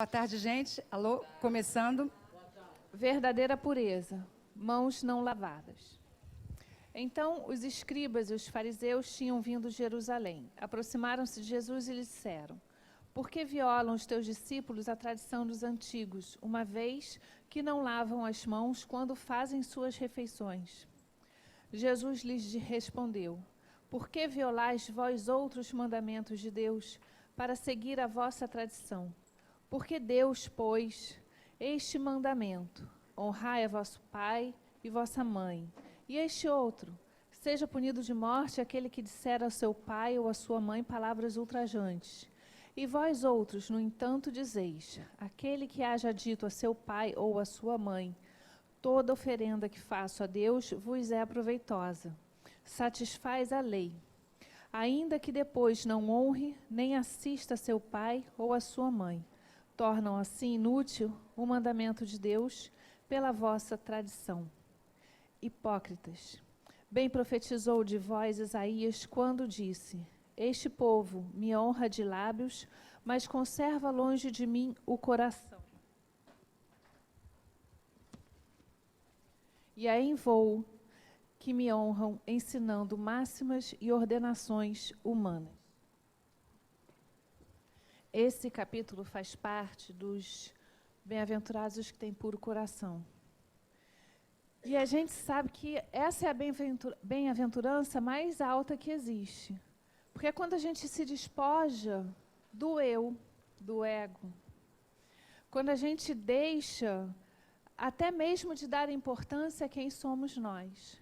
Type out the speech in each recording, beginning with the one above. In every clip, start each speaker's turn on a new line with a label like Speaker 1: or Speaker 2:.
Speaker 1: Boa tarde, gente. Alô, começando.
Speaker 2: Verdadeira pureza, mãos não lavadas. Então os escribas e os fariseus tinham vindo de Jerusalém. Aproximaram-se de Jesus e lhe disseram: por que violam os teus discípulos a tradição dos antigos, uma vez que não lavam as mãos quando fazem suas refeições? Jesus lhes respondeu: por que violais vós outros mandamentos de Deus, para seguir a vossa tradição? Porque Deus, pois, este mandamento: honrai a vosso pai e vossa mãe. E este outro: seja punido de morte aquele que disser ao seu pai ou à sua mãe palavras ultrajantes. E vós outros, no entanto, dizeis: aquele que haja dito a seu pai ou à sua mãe: toda oferenda que faço a Deus vos é aproveitosa, satisfaz a lei. Ainda que depois não honre, nem assista a seu pai ou a sua mãe, tornam assim inútil o mandamento de Deus pela vossa tradição. Hipócritas, bem profetizou de vós Isaías quando disse: este povo me honra de lábios, mas conserva longe de mim o coração. E é em vão que me honram, ensinando máximas e ordenações humanas. Esse capítulo faz parte dos bem-aventurados que têm puro coração. E a gente sabe que essa é a bem-aventurança mais alta que existe. Porque é quando a gente se despoja do eu, do ego. Quando a gente deixa até mesmo de dar importância a quem somos nós.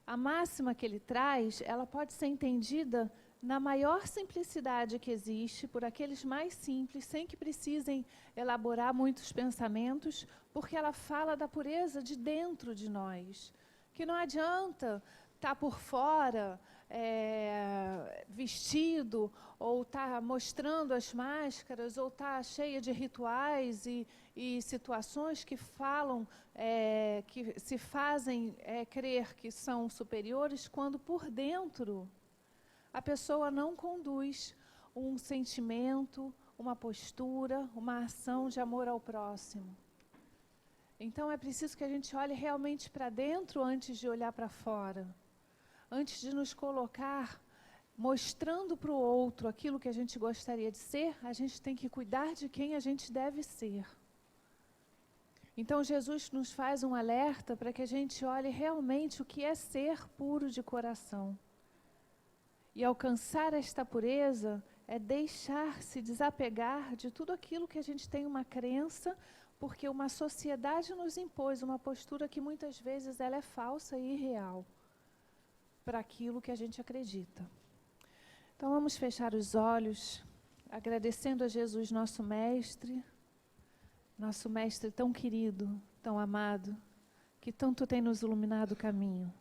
Speaker 2: A máxima que ele traz, ela pode ser entendida na maior simplicidade que existe, por aqueles mais simples, sem que precisem elaborar muitos pensamentos, porque ela fala da pureza de dentro de nós. Que não adianta estar por fora, vestido, ou estar mostrando as máscaras, ou estar cheia de rituais e situações que falam, que se fazem crer que são superiores, quando por dentro a pessoa não conduz um sentimento, uma postura, uma ação de amor ao próximo. Então é preciso que a gente olhe realmente para dentro antes de olhar para fora. Antes de nos colocar mostrando para o outro aquilo que a gente gostaria de ser, a gente tem que cuidar de quem a gente deve ser. Então Jesus nos faz um alerta para que a gente olhe realmente o que é ser puro de coração. E alcançar esta pureza é deixar-se desapegar de tudo aquilo que a gente tem uma crença, porque uma sociedade nos impôs uma postura que muitas vezes ela é falsa e irreal para aquilo que a gente acredita. Então vamos fechar os olhos, agradecendo a Jesus, nosso mestre tão querido, tão amado, que tanto tem nos iluminado o caminho,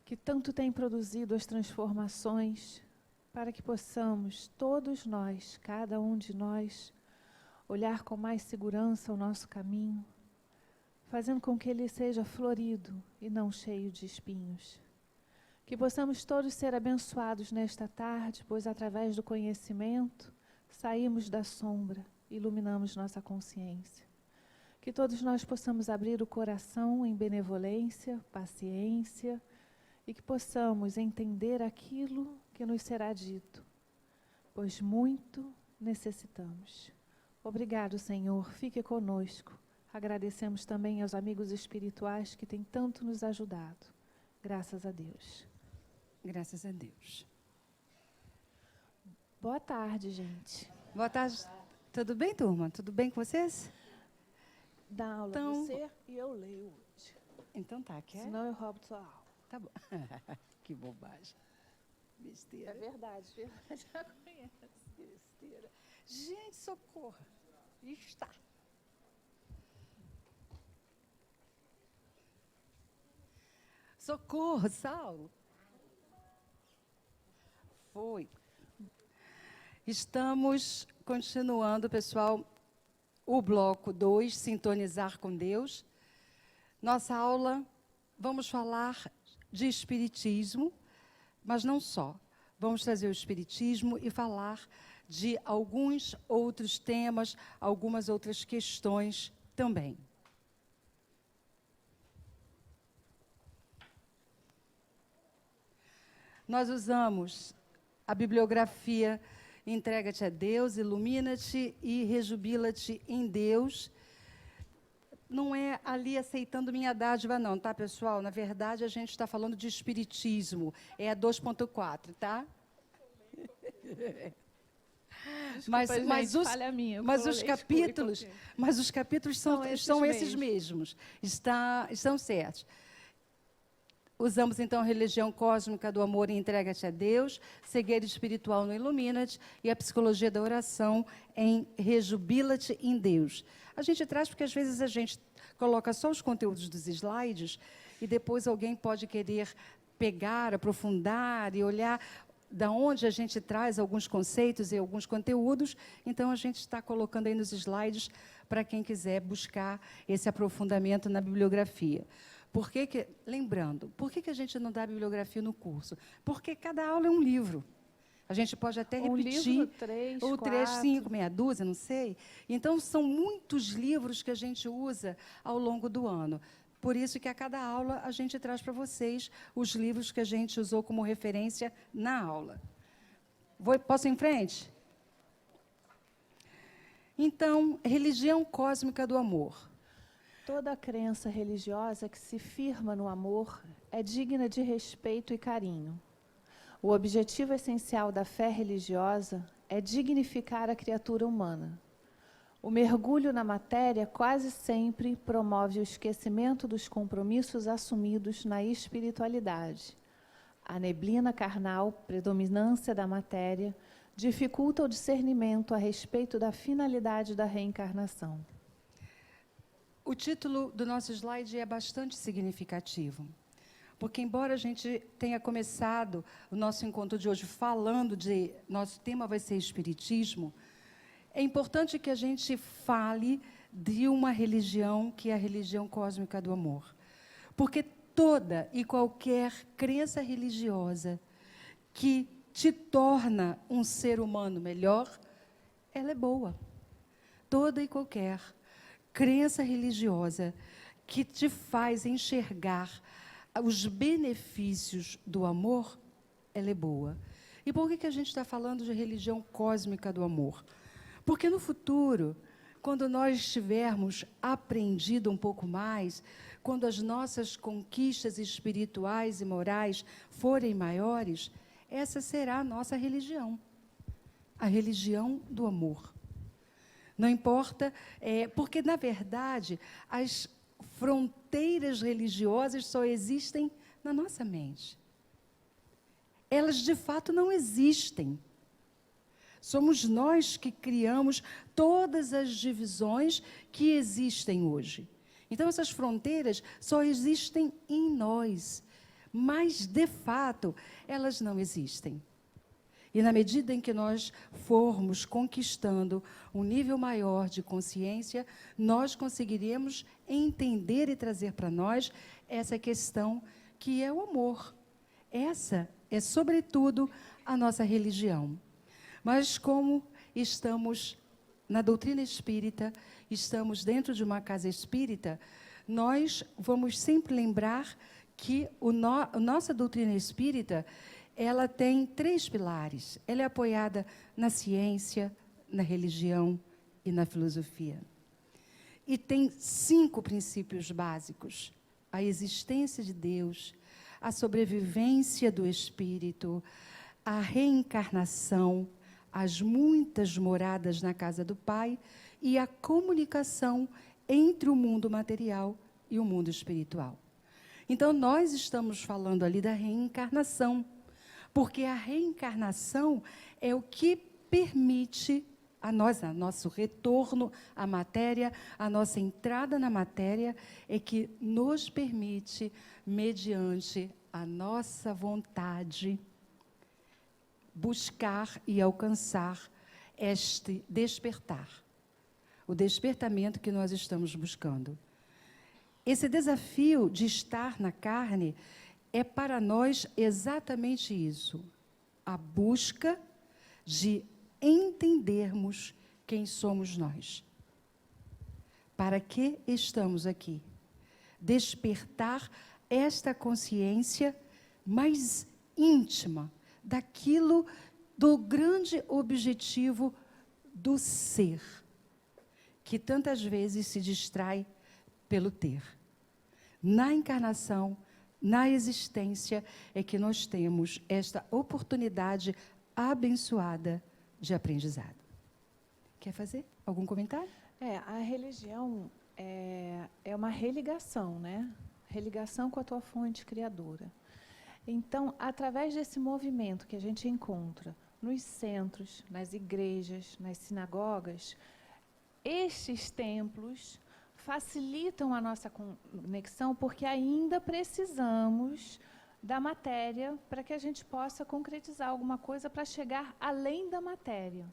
Speaker 2: que tanto tem produzido as transformações, para que possamos, todos nós, cada um de nós, olhar com mais segurança o nosso caminho, fazendo com que ele seja florido e não cheio de espinhos. Que possamos todos ser abençoados nesta tarde, pois através do conhecimento saímos da sombra e iluminamos nossa consciência. Que todos nós possamos abrir o coração em benevolência, paciência, e que possamos entender aquilo que nos será dito, pois muito necessitamos. Obrigado, Senhor, fique conosco. Agradecemos também aos amigos espirituais que têm tanto nos ajudado. Graças a Deus.
Speaker 1: Graças a Deus.
Speaker 2: Boa tarde, gente.
Speaker 1: Boa tarde. Tudo bem, turma? Tudo bem com vocês?
Speaker 2: Dá aula
Speaker 1: Então,
Speaker 2: você e eu leio hoje.
Speaker 1: Então tá, quer?
Speaker 2: Senão eu roubo sua aula.
Speaker 1: Tá bom. Que bobagem. Besteira.
Speaker 2: É verdade, já conheço.
Speaker 1: Besteira. Gente, socorro. Está. Socorro, Saulo. Foi. Estamos continuando, pessoal, o bloco 2, Sintonizar com Deus. Nossa aula, vamos falar de espiritismo, mas não só. Vamos trazer o espiritismo e falar
Speaker 3: de alguns outros temas, algumas outras questões também. Nós usamos a bibliografia Entrega-te a Deus, Ilumina-te e Rejubila-te em Deus. Não é ali aceitando minha dádiva, não, tá, pessoal? Na verdade, a gente está falando de espiritismo. É a 2.4, tá?
Speaker 2: Desculpa, gente, falha minha.
Speaker 3: Mas os capítulos são esses mesmos. Estão certos. Usamos, então, a religião cósmica do amor e entrega-te a Deus, cegueira espiritual no Ilumina-te e a psicologia da oração em Rejubila-te em Deus. A gente traz porque, às vezes, a gente coloca só os conteúdos dos slides e depois alguém pode querer pegar, aprofundar e olhar da onde a gente traz alguns conceitos e alguns conteúdos. Então, a gente está colocando aí nos slides para quem quiser buscar esse aprofundamento na bibliografia. Lembrando, por que a gente não dá bibliografia no curso? Porque cada aula é um livro. A gente pode até repetir.
Speaker 2: Livro, 3,
Speaker 3: ou 3,
Speaker 2: 4.
Speaker 3: 5, meia dúzia, não sei. Então, são muitos livros que a gente usa ao longo do ano. Por isso que a cada aula a gente traz para vocês os livros que a gente usou como referência na aula. Posso ir em frente? Então, religião cósmica do amor.
Speaker 2: Toda crença religiosa que se firma no amor é digna de respeito e carinho. O objetivo essencial da fé religiosa é dignificar a criatura humana. O mergulho na matéria quase sempre promove o esquecimento dos compromissos assumidos na espiritualidade. A neblina carnal, predominância da matéria, dificulta o discernimento a respeito da finalidade da reencarnação.
Speaker 3: O título do nosso slide é bastante significativo, porque, embora a gente tenha começado o nosso encontro de hoje falando de... Nosso tema vai ser Espiritismo, é importante que a gente fale de uma religião que é a religião cósmica do amor. Porque toda e qualquer crença religiosa que te torna um ser humano melhor, ela é boa. Toda e qualquer crença religiosa que te faz enxergar os benefícios do amor, ela é boa. E por que a gente está falando de religião cósmica do amor? Porque no futuro, quando nós tivermos aprendido um pouco mais, quando as nossas conquistas espirituais e morais forem maiores, essa será a nossa religião, a religião do amor. Não importa, porque, na verdade, as fronteiras religiosas só existem na nossa mente. Elas, de fato, não existem. Somos nós que criamos todas as divisões que existem hoje. Então, essas fronteiras só existem em nós, mas, de fato, elas não existem. E, na medida em que nós formos conquistando um nível maior de consciência, nós conseguiremos entender e trazer para nós essa questão que é o amor. Essa é, sobretudo, a nossa religião. Mas, como estamos na doutrina espírita, estamos dentro de uma casa espírita, nós vamos sempre lembrar que a nossa doutrina espírita, ela tem 3 pilares. Ela é apoiada na ciência, na religião e na filosofia. E tem 5 princípios básicos: a existência de Deus, a sobrevivência do espírito, a reencarnação, as muitas moradas na casa do Pai e a comunicação entre o mundo material e o mundo espiritual. Então, nós estamos falando ali da reencarnação, porque a reencarnação é o que permite a nosso retorno à matéria, a nossa entrada na matéria, é que nos permite, mediante a nossa vontade, buscar e alcançar este despertar, o despertamento que nós estamos buscando. Esse desafio de estar na carne é para nós exatamente isso, a busca de entendermos quem somos nós. Para que estamos aqui? Despertar esta consciência mais íntima daquilo, do grande objetivo do ser, que tantas vezes se distrai pelo ter. Na encarnação, na existência, é que nós temos esta oportunidade abençoada de aprendizado. Quer fazer algum comentário?
Speaker 2: A religião é uma religação, né? Religação com a tua fonte criadora. Então, através desse movimento que a gente encontra nos centros, nas igrejas, nas sinagogas, estes templos facilitam a nossa conexão, porque ainda precisamos da matéria para que a gente possa concretizar alguma coisa para chegar além da matéria.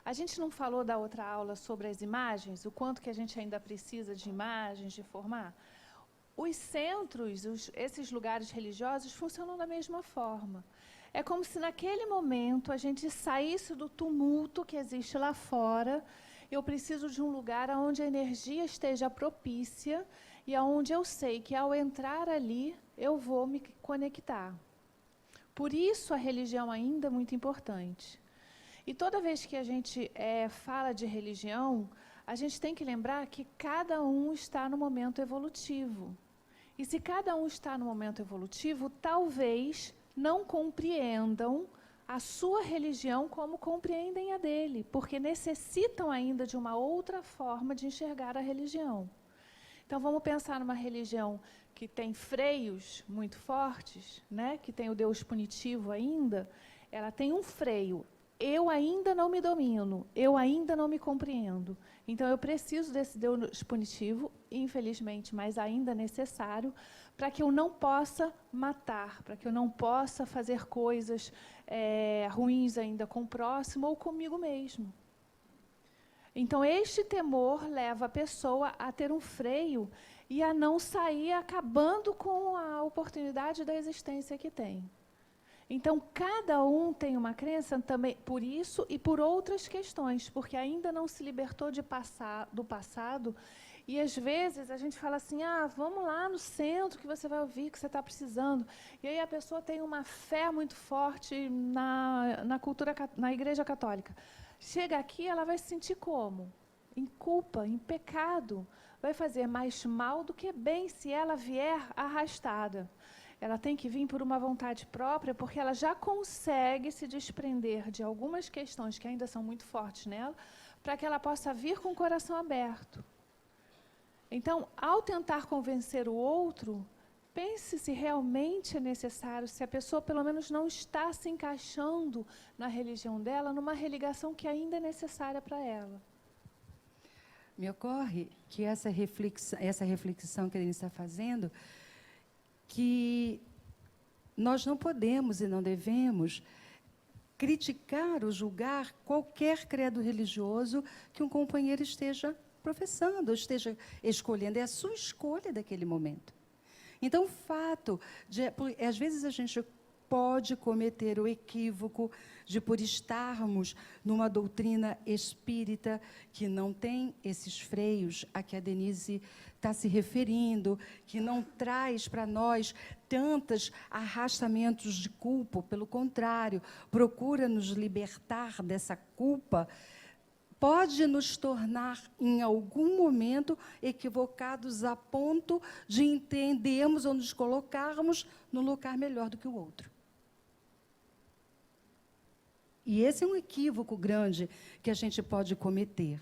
Speaker 2: A gente não falou da outra aula sobre as imagens, o quanto que a gente ainda precisa de imagens, de formar? Os centros, esses lugares religiosos, funcionam da mesma forma. É como se naquele momento a gente saísse do tumulto que existe lá fora. Eu preciso de um lugar onde a energia esteja propícia e onde eu sei que, ao entrar ali, eu vou me conectar. Por isso, a religião ainda é muito importante. E toda vez que a gente fala de religião, a gente tem que lembrar que cada um está no momento evolutivo. E se cada um está no momento evolutivo, talvez não compreendam a sua religião como compreendem a dele, porque necessitam ainda de uma outra forma de enxergar a religião. Então, vamos pensar numa religião que tem freios muito fortes, né? Que tem o Deus punitivo ainda. Ela tem um freio. Eu ainda não me domino, eu ainda não me compreendo. Então, eu preciso desse Deus punitivo, infelizmente, mas ainda necessário, para que eu não possa matar, para que eu não possa fazer coisas ruins ainda com o próximo ou comigo mesmo. Então, este temor leva a pessoa a ter um freio e a não sair acabando com a oportunidade da existência que tem. Então, cada um tem uma crença também por isso e por outras questões, porque ainda não se libertou do passado. E, às vezes, a gente fala assim, vamos lá no centro que você vai ouvir, que você está precisando. E aí a pessoa tem uma fé muito forte na Igreja Católica. Chega aqui, ela vai se sentir como? Em culpa, em pecado. Vai fazer mais mal do que bem se ela vier arrastada. Ela tem que vir por uma vontade própria, porque ela já consegue se desprender de algumas questões que ainda são muito fortes nela, para que ela possa vir com o coração aberto. Então, ao tentar convencer o outro, pense se realmente é necessário, se a pessoa pelo menos não está se encaixando na religião dela, numa religação que ainda é necessária para ela.
Speaker 3: Me ocorre que essa reflexão que ele está fazendo, que nós não podemos e não devemos criticar ou julgar qualquer credo religioso que um companheiro esteja professando, ou esteja escolhendo. É a sua escolha daquele momento. Então, o fato de... Às vezes, a gente pode cometer o equívoco de, por estarmos numa doutrina espírita que não tem esses freios a que a Denise está se referindo, que não traz para nós tantos arrastamentos de culpa, pelo contrário, procura nos libertar dessa culpa, pode nos tornar, em algum momento, equivocados a ponto de entendermos ou nos colocarmos num lugar melhor do que o outro. E esse é um equívoco grande que a gente pode cometer.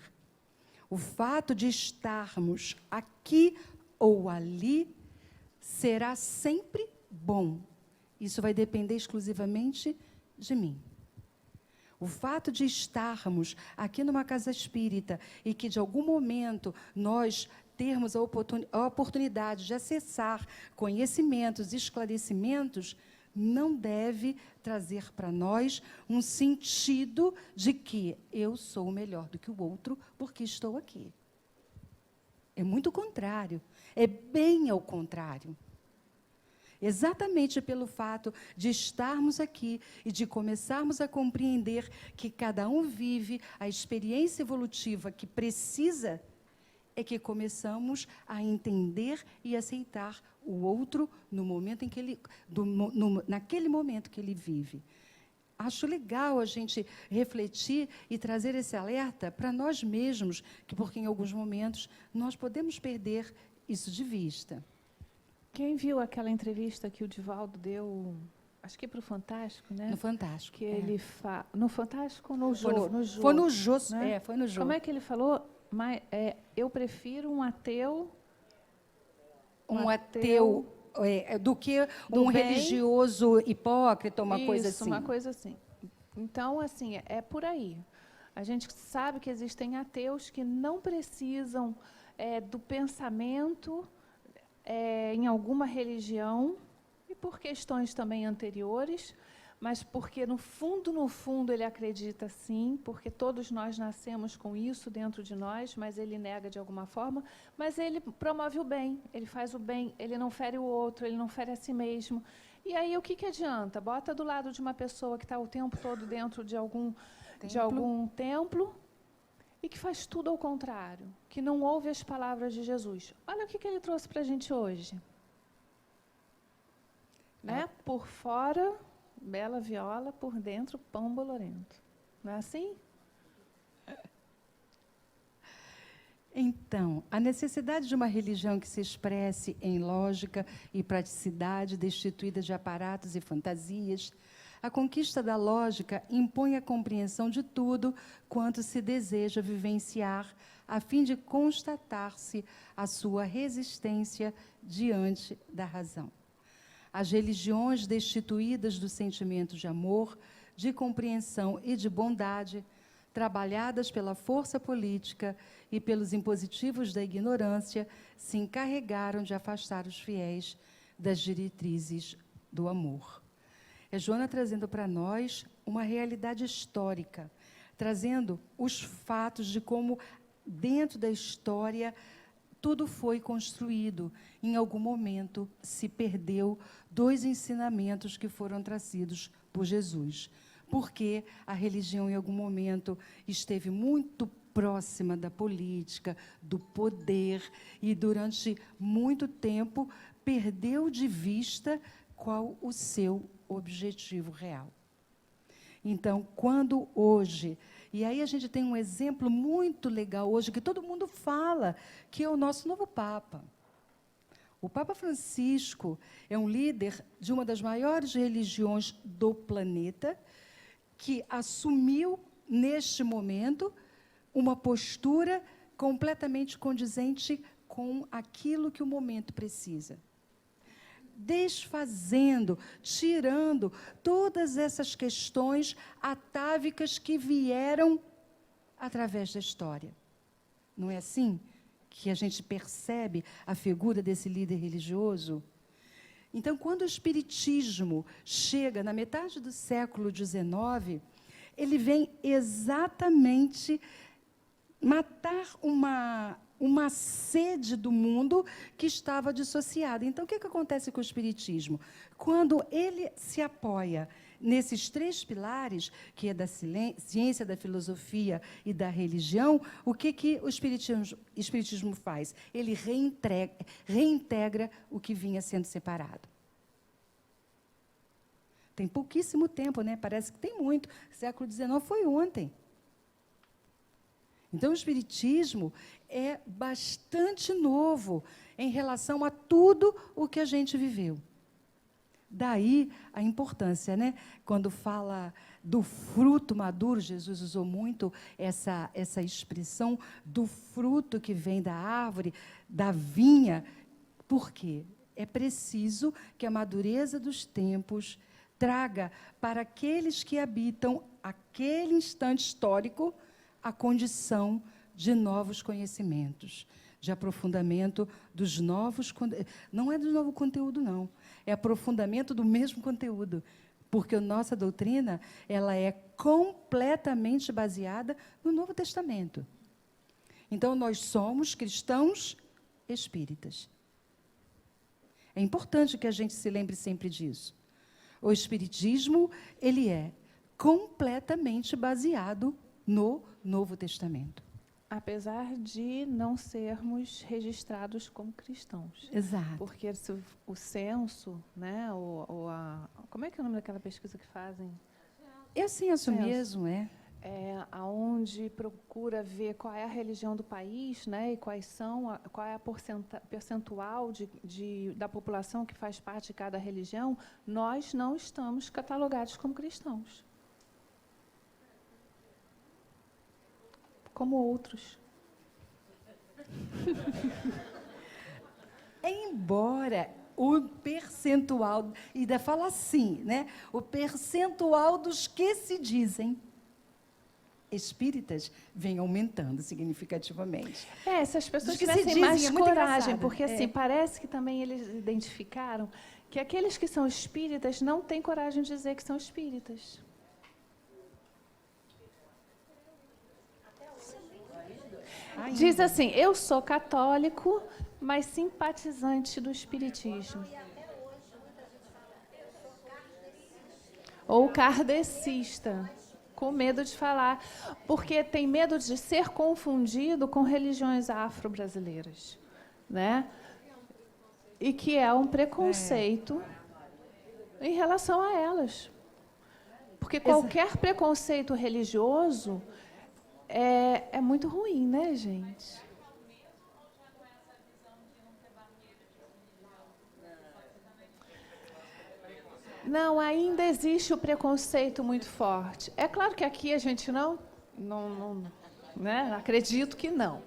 Speaker 3: O fato de estarmos aqui ou ali será sempre bom. Isso vai depender exclusivamente de mim. O fato de estarmos aqui numa casa espírita e que, de algum momento, nós termos a oportunidade de acessar conhecimentos, esclarecimentos, não deve trazer para nós um sentido de que eu sou melhor do que o outro porque estou aqui. É muito o contrário. É bem ao contrário. exatamente pelo fato de estarmos aqui e de começarmos a compreender que cada um vive a experiência evolutiva que precisa, é que começamos a entender e aceitar o outro no momento em que ele, naquele momento que ele vive. Acho legal a gente refletir e trazer esse alerta para nós mesmos, porque em alguns momentos nós podemos perder isso de vista.
Speaker 2: Quem viu aquela entrevista que o Divaldo deu, acho que para o Fantástico, né?
Speaker 3: No Fantástico.
Speaker 2: Que ele no Fantástico ou no Jô?
Speaker 3: Foi no Jô,
Speaker 2: né?
Speaker 3: foi no Jô.
Speaker 2: Como é que ele falou? Eu prefiro um ateu...
Speaker 3: Um ateu do que um religioso hipócrita, uma coisa assim.
Speaker 2: Isso, uma coisa assim. Então, assim, é por aí. A gente sabe que existem ateus que não precisam do pensamento em alguma religião, e por questões também anteriores, mas porque, no fundo, ele acredita sim, porque todos nós nascemos com isso dentro de nós, mas ele nega de alguma forma, mas ele promove o bem, ele faz o bem, ele não fere o outro, ele não fere a si mesmo. E aí, o que adianta? Bota do lado de uma pessoa que está o tempo todo dentro de algum templo e que faz tudo ao contrário, que não ouve as palavras de Jesus. Olha o que ele trouxe para a gente hoje. Né? Por fora... bela viola, por dentro, pão bolorento. Não é assim?
Speaker 3: Então, a necessidade de uma religião que se expresse em lógica e praticidade, destituída de aparatos e fantasias. A conquista da lógica impõe a compreensão de tudo quanto se deseja vivenciar, a fim de constatar-se a sua resistência diante da razão. As religiões destituídas do sentimento de amor, de compreensão e de bondade, trabalhadas pela força política e pelos impositivos da ignorância, se encarregaram de afastar os fiéis das diretrizes do amor. É Joana trazendo para nós uma realidade histórica, trazendo os fatos de como, dentro da história, tudo foi construído. Em algum momento se perdeu 2 ensinamentos que foram trazidos por Jesus. Porque a religião, em algum momento, esteve muito próxima da política, do poder, e durante muito tempo perdeu de vista qual o seu objetivo real. Então, quando hoje... E aí a gente tem um exemplo muito legal hoje, que todo mundo fala, que é o nosso novo Papa. O Papa Francisco é um líder de uma das maiores religiões do planeta, que assumiu, neste momento, uma postura completamente condizente com aquilo que o momento precisa. Desfazendo, tirando todas essas questões atávicas que vieram através da história. Não é assim que a gente percebe a figura desse líder religioso? Então, quando o Espiritismo chega na metade do século XIX, ele vem exatamente matar uma sede do mundo que estava dissociada. Então, o que acontece com o Espiritismo? Quando ele se apoia nesses 3 pilares, que é da ciência, da filosofia e da religião, o que o Espiritismo faz? Ele reintegra o que vinha sendo separado. Tem pouquíssimo tempo, né? Parece que tem muito. O século XIX foi ontem. Então, o Espiritismo é bastante novo em relação a tudo o que a gente viveu. Daí a importância, né? Quando fala do fruto maduro, Jesus usou muito essa expressão do fruto que vem da árvore, da vinha. Por quê? É preciso que a madureza dos tempos traga para aqueles que habitam aquele instante histórico a condição de novos conhecimentos, de aprofundamento dos novos... Não é do novo conteúdo, não. É aprofundamento do mesmo conteúdo, porque a nossa doutrina ela é completamente baseada no Novo Testamento. Então, nós somos cristãos espíritas. É importante que a gente se lembre sempre disso. O Espiritismo, ele é completamente baseado no Novo Testamento.
Speaker 2: Apesar de não sermos registrados como cristãos.
Speaker 3: Exato.
Speaker 2: Porque o censo, né, como é que é o nome daquela pesquisa que fazem?
Speaker 3: É assim, isso
Speaker 2: Censo.
Speaker 3: mesmo, é.
Speaker 2: Aonde procura ver qual é a religião do país, né, e qual é a percentual da população que faz parte de cada religião, nós não estamos catalogados como cristãos. Como outros.
Speaker 3: Embora o percentual, ainda fala assim, né? O percentual dos que se dizem espíritas vem aumentando significativamente.
Speaker 2: Se as pessoas
Speaker 3: Dos que se
Speaker 2: tivessem
Speaker 3: dizem,
Speaker 2: mais
Speaker 3: é muito
Speaker 2: coragem,
Speaker 3: engraçado.
Speaker 2: porque assim, parece que também eles identificaram que aqueles que são espíritas não têm coragem de dizer que são espíritas. Diz assim, eu sou católico, mas simpatizante do espiritismo. Ou kardecista, com medo de falar, porque tem medo de ser confundido com religiões afro-brasileiras, né? E que é um preconceito em relação a elas. Porque qualquer preconceito religioso é muito ruim, né, gente? Não, ainda existe o preconceito muito forte. É claro que aqui a gente não né? Acredito que não.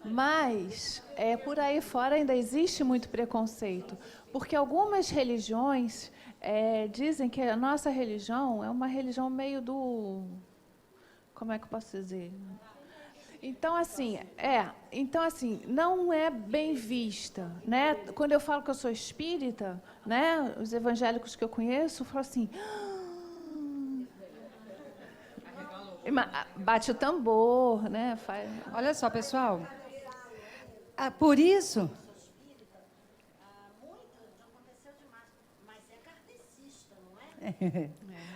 Speaker 2: Mas por aí fora ainda existe muito preconceito, porque algumas religiões dizem que a nossa religião é uma religião meio como é que eu posso dizer? Então, assim, não é bem vista, né? Quando eu falo que eu sou espírita, né, os evangélicos que eu conheço falam assim, bate o tambor, né?
Speaker 3: Olha só, pessoal, por isso...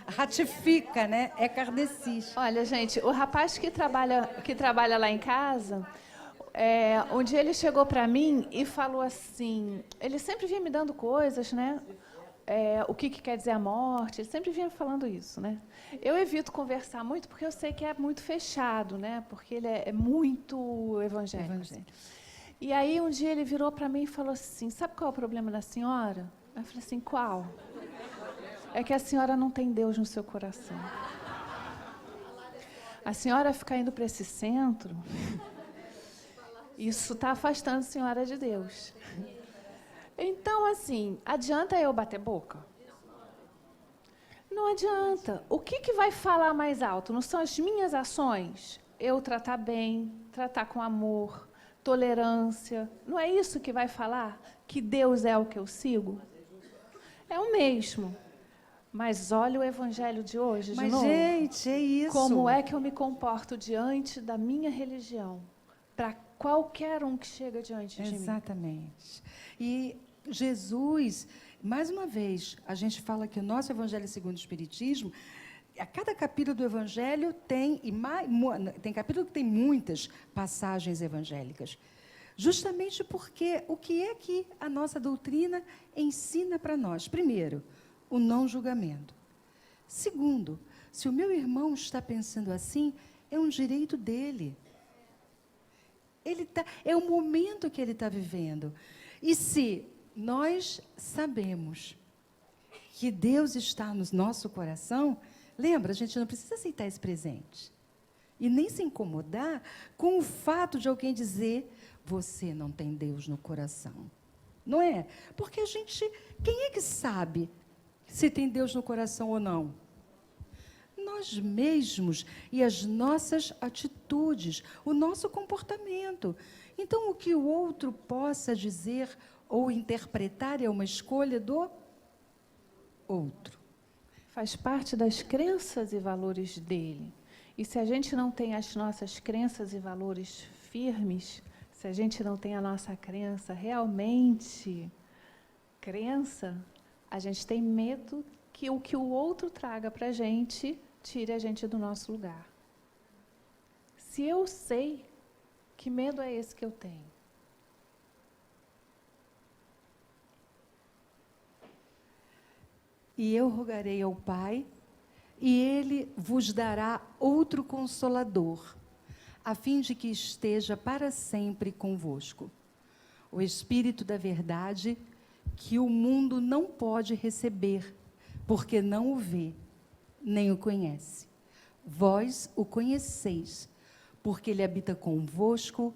Speaker 3: Ratifica, né? É kardecista.
Speaker 2: Olha, gente, o rapaz que trabalha lá em casa, um dia ele chegou para mim e falou assim, ele sempre vinha me dando coisas, né? O que quer dizer a morte, ele sempre vinha falando isso, né? Eu evito conversar muito porque eu sei que é muito fechado, né? Porque ele é muito evangélico. E aí um dia ele virou para mim e falou assim, sabe qual é o problema da senhora? Eu falei assim, qual? É que a senhora não tem Deus no seu coração. A senhora ficar indo para esse centro, isso está afastando a senhora de Deus. Então, assim, adianta eu bater boca? Não adianta. O que vai falar mais alto? Não são as minhas ações? Eu tratar bem, tratar com amor, tolerância. Não é isso que vai falar? Que Deus é o que eu sigo? É o mesmo. Mas olha o evangelho de hoje, de novo.
Speaker 3: Gente, é isso.
Speaker 2: Como é que eu me comporto diante da minha religião? Para qualquer um que chega diante de mim.
Speaker 3: Exatamente. E Jesus, mais uma vez, a gente fala que o nosso Evangelho segundo o Espiritismo, a cada capítulo do Evangelho tem capítulo que tem muitas passagens evangélicas. Justamente porque o que é que a nossa doutrina ensina para nós? Primeiro, o não julgamento. Segundo, se o meu irmão está pensando assim, é um direito dele. É o momento que ele está vivendo. E se nós sabemos que Deus está no nosso coração, lembra, a gente não precisa aceitar esse presente. E nem se incomodar com o fato de alguém dizer, você não tem Deus no coração. Não é? Porque quem é que sabe se tem Deus no coração ou não? Nós mesmos e as nossas atitudes, o nosso comportamento. Então, o que o outro possa dizer ou interpretar é uma escolha do outro.
Speaker 2: Faz parte das crenças e valores dele. E se a gente não tem as nossas crenças e valores firmes, se a gente não tem a nossa crença realmente crença, a gente tem medo que o outro traga para a gente tire a gente do nosso lugar. Se eu sei, que medo é esse que eu tenho?
Speaker 3: E eu rogarei ao Pai, e Ele vos dará outro Consolador, a fim de que esteja para sempre convosco. O Espírito da verdade, que o mundo não pode receber, porque não o vê, nem o conhece. Vós o conheceis, porque Ele habita convosco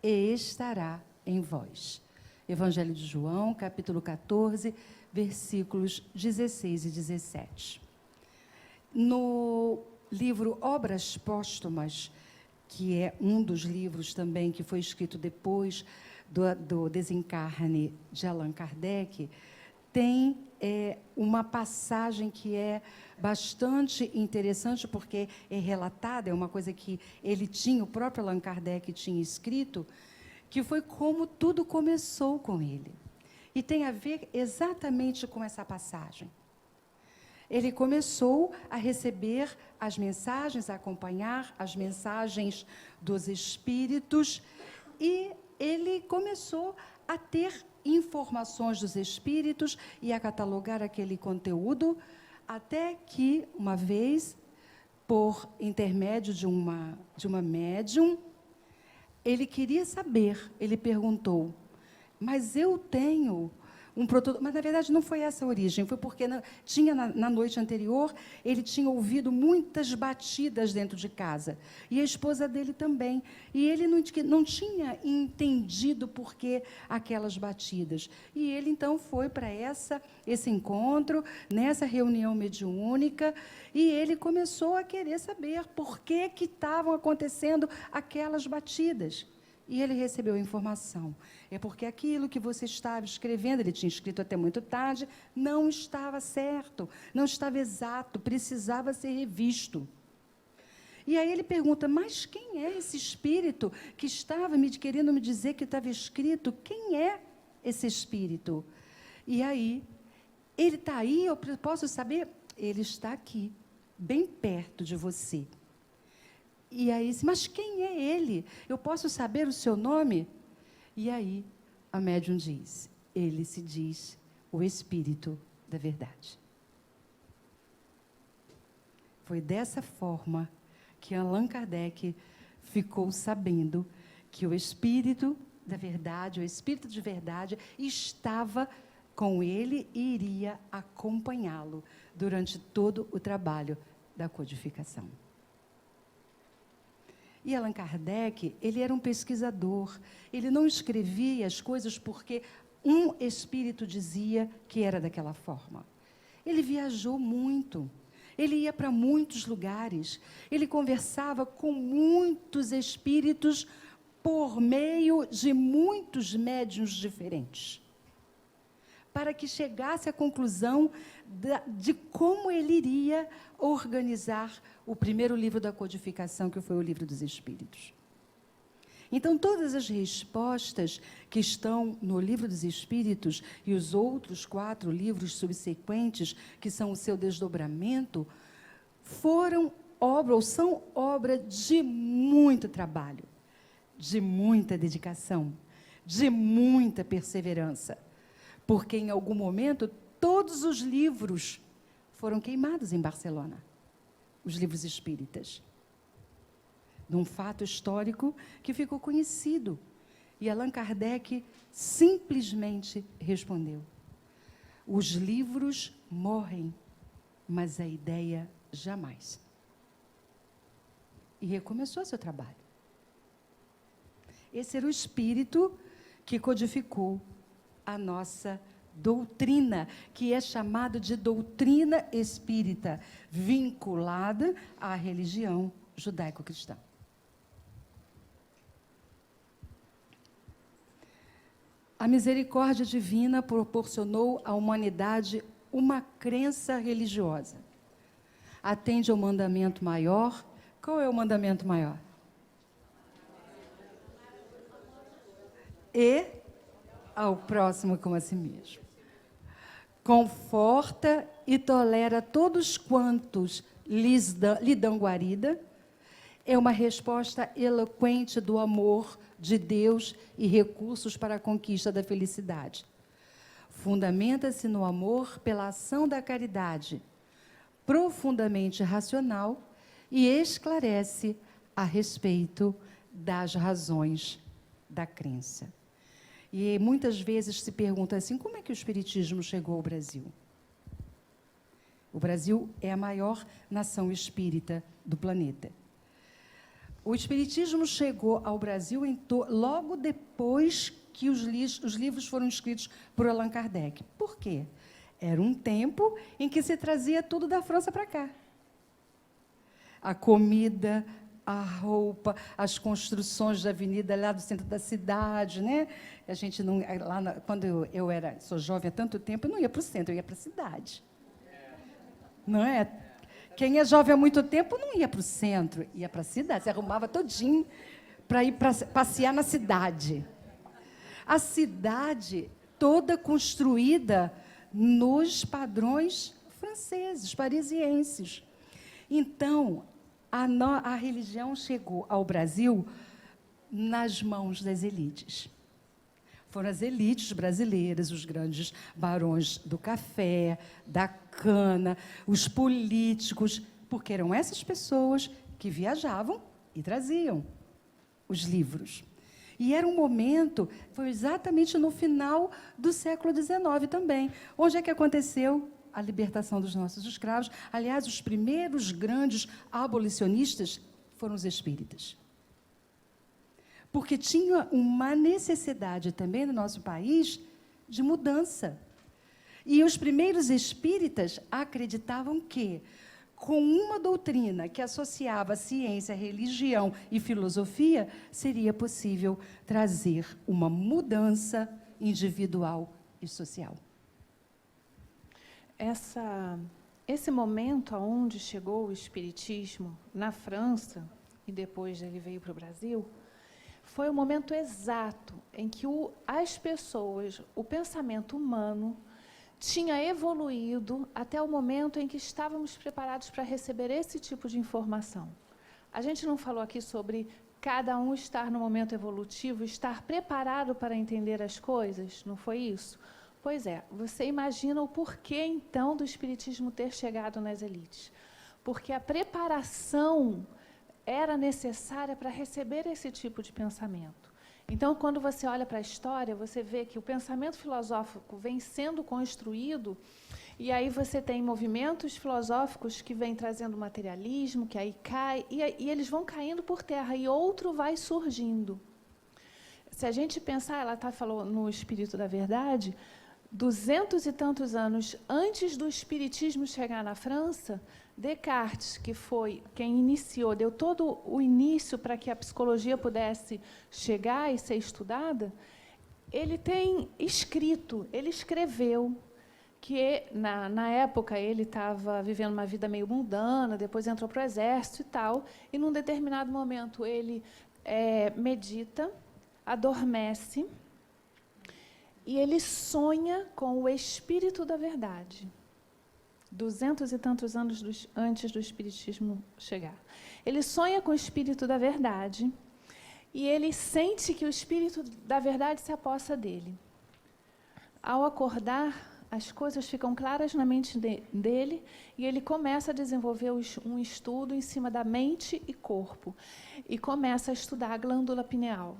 Speaker 3: e estará em vós. Evangelho de João, capítulo 14, versículos 16 e 17. No livro Obras Póstumas, que é um dos livros também que foi escrito depois do desencarne de Allan Kardec, tem uma passagem que é bastante interessante, porque é relatada, é uma coisa que ele tinha, o próprio Allan Kardec tinha escrito, que foi como tudo começou com ele. E tem a ver exatamente com essa passagem. Ele começou a receber as mensagens, a acompanhar as mensagens dos espíritos, e ele começou a ter informações dos espíritos e a catalogar aquele conteúdo, até que, uma vez, por intermédio de uma médium, ele queria saber, ele perguntou: mas eu tenho um protetor. Mas, na verdade, não foi essa a origem, foi porque na noite anterior, ele tinha ouvido muitas batidas dentro de casa, e a esposa dele também, e ele não tinha entendido por que aquelas batidas. E ele, então, foi para esse encontro, nessa reunião mediúnica, e ele começou a querer saber por que estavam acontecendo aquelas batidas. E ele recebeu a informação. É porque aquilo que você estava escrevendo, ele tinha escrito até muito tarde, não estava certo, não estava exato, precisava ser revisto. E aí ele pergunta: mas quem é esse espírito que estava querendo me dizer que estava escrito? Quem é esse espírito? E aí, ele está aí, eu posso saber? Ele está aqui, bem perto de você. E aí, mas quem é ele? Eu posso saber o seu nome? E aí, a médium diz: ele se diz o Espírito da Verdade. Foi dessa forma que Allan Kardec ficou sabendo que o Espírito da Verdade, o Espírito de Verdade, estava com ele e iria acompanhá-lo durante todo o trabalho da codificação. E Allan Kardec, ele era um pesquisador, ele não escrevia as coisas porque um espírito dizia que era daquela forma. Ele viajou muito, ele ia para muitos lugares, ele conversava com muitos espíritos por meio de muitos médiuns diferentes, para que chegasse à conclusão de como ele iria organizar o primeiro livro da codificação, que foi o Livro dos Espíritos. Então, todas as respostas que estão no Livro dos Espíritos e os outros 4 livros subsequentes, que são o seu desdobramento, foram obra, ou são obra de muito trabalho, de muita dedicação, de muita perseverança, porque em algum momento todos os livros foram queimados em Barcelona, os livros espíritas, num fato histórico que ficou conhecido. E Allan Kardec simplesmente respondeu: os livros morrem, mas a ideia jamais. E recomeçou seu trabalho. Esse era o espírito que codificou a nossa doutrina, que é chamada de doutrina espírita, vinculada à religião judaico-cristã. A misericórdia divina proporcionou à humanidade uma crença religiosa. Atende ao mandamento maior. Qual é o mandamento maior? E ao próximo como a si mesmo. conforta e tolera todos quantos lhe dão guarida, é uma resposta eloquente do amor de Deus e recursos para a conquista da felicidade. Fundamenta-se no amor pela ação da caridade, profundamente racional, e esclarece a respeito das razões da crença. E muitas vezes se pergunta assim, como é que o Espiritismo chegou ao Brasil? O Brasil é a maior nação espírita do planeta. O Espiritismo chegou ao Brasil logo depois que os livros foram escritos por Allan Kardec. Por quê? Era um tempo em que se trazia tudo da França para cá. A comida, a roupa, as construções da avenida lá do centro da cidade, né? A gente não, quando eu sou jovem há tanto tempo, eu não ia para o centro, eu ia para a cidade. Não é? Quem é jovem há muito tempo não ia para o centro, ia para a cidade, se arrumava todinho para ir passear na cidade. A cidade toda construída nos padrões franceses, parisienses. Então, a religião chegou ao Brasil nas mãos das elites. Foram as elites brasileiras, os grandes barões do café, da cana, os políticos, porque eram essas pessoas que viajavam e traziam os livros. E era um momento, foi exatamente no final do século XIX também. Onde é que aconteceu a libertação dos nossos escravos? Aliás, os primeiros grandes abolicionistas foram os espíritas. Porque tinha uma necessidade também no nosso país de mudança. E os primeiros espíritas acreditavam que, com uma doutrina que associava ciência, religião e filosofia, seria possível trazer uma mudança individual e social.
Speaker 2: Esse momento aonde chegou o Espiritismo na França, e depois ele veio para o Brasil, foi o momento exato em que as pessoas, o pensamento humano, tinha evoluído até o momento em que estávamos preparados para receber esse tipo de informação. A gente não falou aqui sobre cada um estar no momento evolutivo, estar preparado para entender as coisas? Não foi isso? Pois é, você imagina o porquê, então, do Espiritismo ter chegado nas elites. Porque a preparação era necessária para receber esse tipo de pensamento. Então, quando você olha para a história, você vê que o pensamento filosófico vem sendo construído, e aí você tem movimentos filosóficos que vêm trazendo materialismo, que aí cai, e eles vão caindo por terra, e outro vai surgindo. Se a gente pensar, ela falou no Espírito da Verdade, 200 e tantos anos antes do Espiritismo chegar na França, Descartes, que foi quem iniciou, deu todo o início para que a psicologia pudesse chegar e ser estudada, ele tem escrito, ele escreveu, que na época ele estava vivendo uma vida meio mundana, depois entrou para o exército e tal, e num determinado momento ele medita, adormece, e ele sonha com o Espírito da Verdade. 200 e tantos anos antes do Espiritismo chegar. Ele sonha com o Espírito da Verdade e ele sente que o Espírito da Verdade se apossa dele. Ao acordar, as coisas ficam claras na mente dele e ele começa a desenvolver um estudo em cima da mente e corpo e começa a estudar a glândula pineal,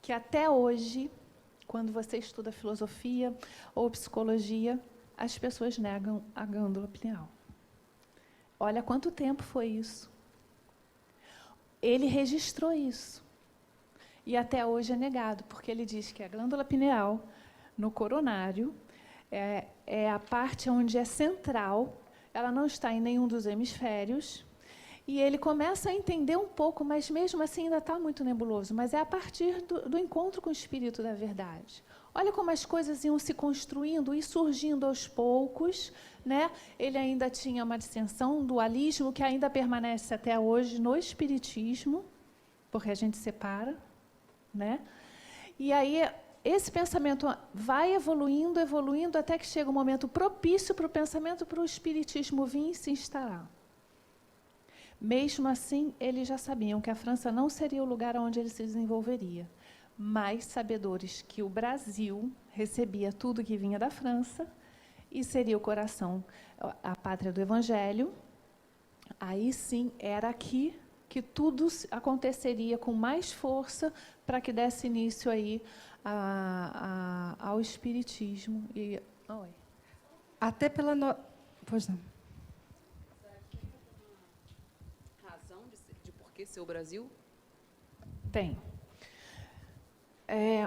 Speaker 2: que até hoje, quando você estuda filosofia ou psicologia, as pessoas negam a glândula pineal. Olha quanto tempo foi isso. Ele registrou isso. E até hoje é negado, porque ele diz que a glândula pineal, no coronário, é a parte onde é central, ela não está em nenhum dos hemisférios, e ele começa a entender um pouco, mas mesmo assim ainda está muito nebuloso, mas é a partir do encontro com o Espírito da Verdade. Olha como as coisas iam se construindo e surgindo aos poucos, né? Ele ainda tinha uma dissensão, um dualismo, que ainda permanece até hoje no Espiritismo, porque a gente separa, né? E aí esse pensamento vai evoluindo, evoluindo, até que chega um momento propício para o pensamento, para o espiritismo vir e se instalar. Mesmo assim, eles já sabiam que a França não seria o lugar onde ele se desenvolveria, mas sabedores que o Brasil recebia tudo que vinha da França e seria o coração, a pátria do Evangelho. Aí sim, era aqui que tudo aconteceria com mais força para que desse início aí ao espiritismo. Oi.
Speaker 3: Até pela... Pois não.
Speaker 4: Razão de por que ser o Brasil?
Speaker 2: Tem.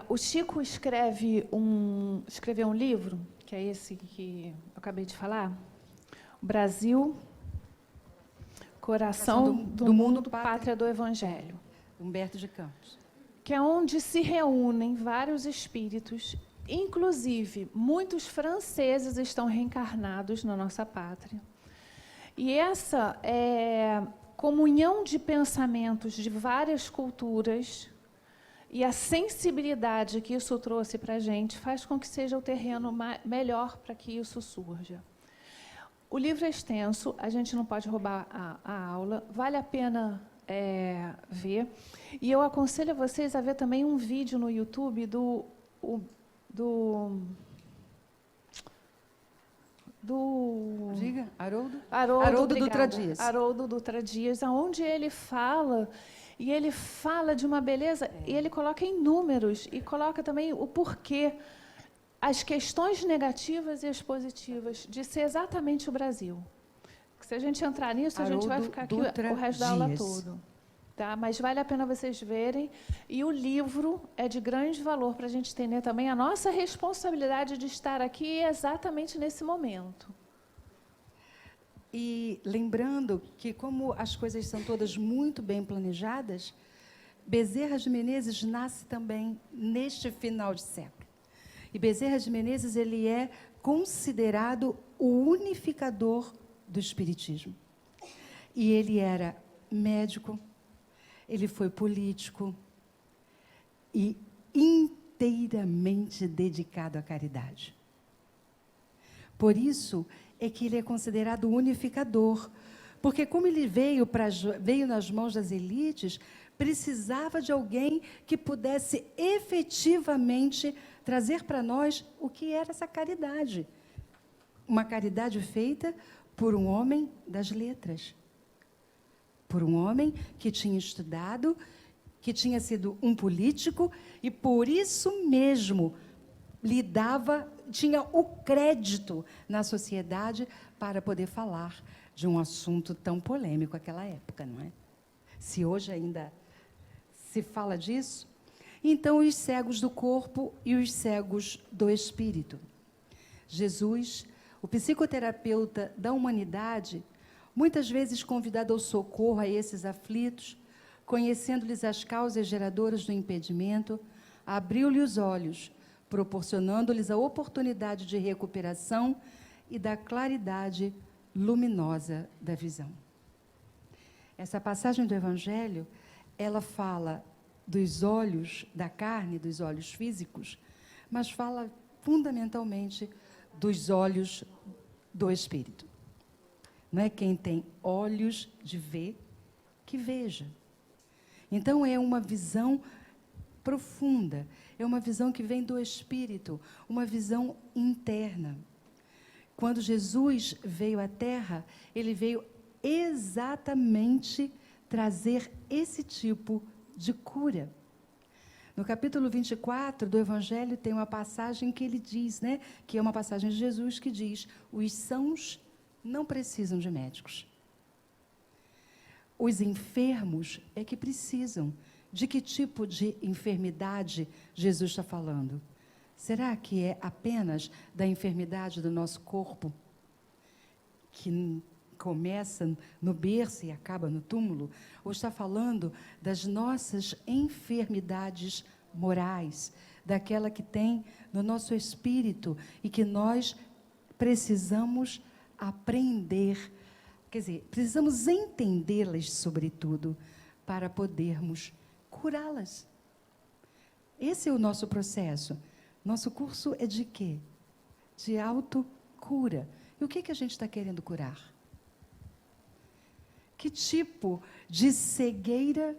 Speaker 2: O Chico escreveu um livro, que é esse que eu acabei de falar, O Brasil, Coração do Mundo, Pátria do Evangelho.
Speaker 3: Humberto de Campos.
Speaker 2: Que é onde se reúnem vários espíritos, inclusive muitos franceses estão reencarnados na nossa pátria. E essa comunhão de pensamentos de várias culturas e a sensibilidade que isso trouxe para a gente faz com que seja o terreno melhor para que isso surja. O livro é extenso, a gente não pode roubar a aula, vale a pena ver. E eu aconselho a vocês a ver também um vídeo no YouTube do
Speaker 3: Diga, Haroldo?
Speaker 2: Haroldo
Speaker 3: Dutra Dias.
Speaker 2: Haroldo Dutra Dias, onde ele fala, e ele fala de uma beleza, e ele coloca em números, e coloca também o porquê, as questões negativas e as positivas de ser exatamente o Brasil. Se a gente entrar nisso, a gente vai ficar aqui o resto da aula todo. Tá? Mas vale a pena vocês verem. E o livro é de grande valor para a gente entender também a nossa responsabilidade de estar aqui exatamente nesse momento.
Speaker 3: E lembrando que, como as coisas são todas muito bem planejadas, Bezerra de Menezes nasce também neste final de século. E Bezerra de Menezes ele é considerado o unificador do espiritismo. E ele era médico, ele foi político e inteiramente dedicado à caridade. Por isso é que ele é considerado o unificador, porque como ele veio nas mãos das elites, precisava de alguém que pudesse efetivamente trazer para nós o que era essa caridade. Uma caridade feita por um homem das letras, por um homem que tinha estudado, que tinha sido um político e, por isso mesmo, tinha o crédito na sociedade para poder falar de um assunto tão polêmico naquela época, não é? Se hoje ainda se fala disso. Então, os cegos do corpo e os cegos do espírito. Jesus, o psicoterapeuta da humanidade, muitas vezes convidado ao socorro a esses aflitos, conhecendo-lhes as causas geradoras do impedimento, abriu-lhe os olhos, proporcionando-lhes a oportunidade de recuperação e da claridade luminosa da visão. Essa passagem do Evangelho, ela fala dos olhos da carne, dos olhos físicos, mas fala fundamentalmente dos olhos do espírito. Não é quem tem olhos de ver que veja. Então é uma visão profunda, é uma visão que vem do espírito, uma visão interna. Quando Jesus veio à Terra, ele veio exatamente trazer esse tipo de cura. No capítulo 24 do Evangelho tem uma passagem que ele diz, né, que é uma passagem de Jesus que diz: os sãos não precisam de médicos. Os enfermos é que precisam. De que tipo de enfermidade Jesus está falando? Será que é apenas da enfermidade do nosso corpo, que começa no berço e acaba no túmulo? Ou está falando das nossas enfermidades morais, daquela que tem no nosso espírito e que nós precisamos aprender, quer dizer, precisamos entendê-las, sobretudo, para podermos curá-las. Esse é o nosso processo. Nosso curso é de quê? De autocura. E o que a gente está querendo curar? Que tipo de cegueira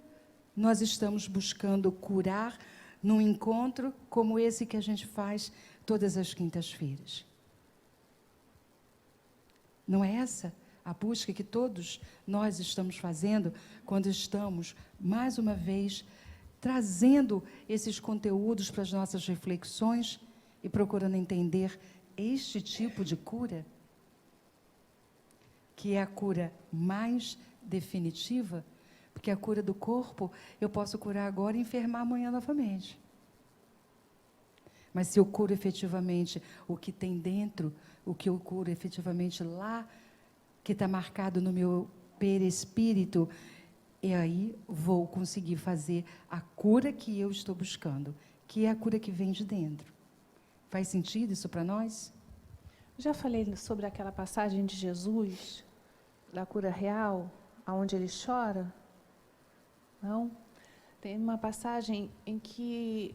Speaker 3: nós estamos buscando curar num encontro como esse que a gente faz todas as quintas-feiras? Não é essa a busca que todos nós estamos fazendo quando estamos, mais uma vez, trazendo esses conteúdos para as nossas reflexões e procurando entender este tipo de cura, que é a cura mais definitiva, porque a cura do corpo eu posso curar agora e enfermar amanhã novamente. Mas se eu curo efetivamente o que tem dentro, o que eu curo efetivamente lá, que está marcado no meu perispírito, e aí vou conseguir fazer a cura que eu estou buscando, que é a cura que vem de dentro. Faz sentido isso para nós?
Speaker 2: Já falei sobre aquela passagem de Jesus, da cura real, aonde ele chora? Não? Tem uma passagem em que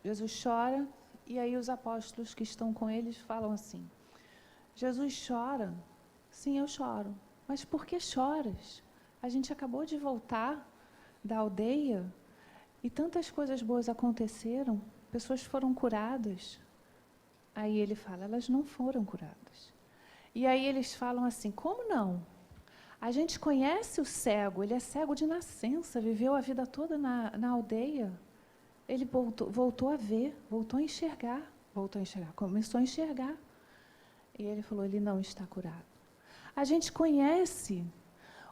Speaker 2: Jesus chora, e aí os apóstolos que estão com ele falam assim: Jesus chora? Sim, eu choro. Mas por que choras? A gente acabou de voltar da aldeia e tantas coisas boas aconteceram, pessoas foram curadas. Aí ele fala: elas não foram curadas. E aí eles falam assim: como não? A gente conhece o cego, ele é cego de nascença, viveu a vida toda na aldeia. Ele voltou a ver, voltou a enxergar, começou a enxergar. E ele falou: ele não está curado. A gente conhece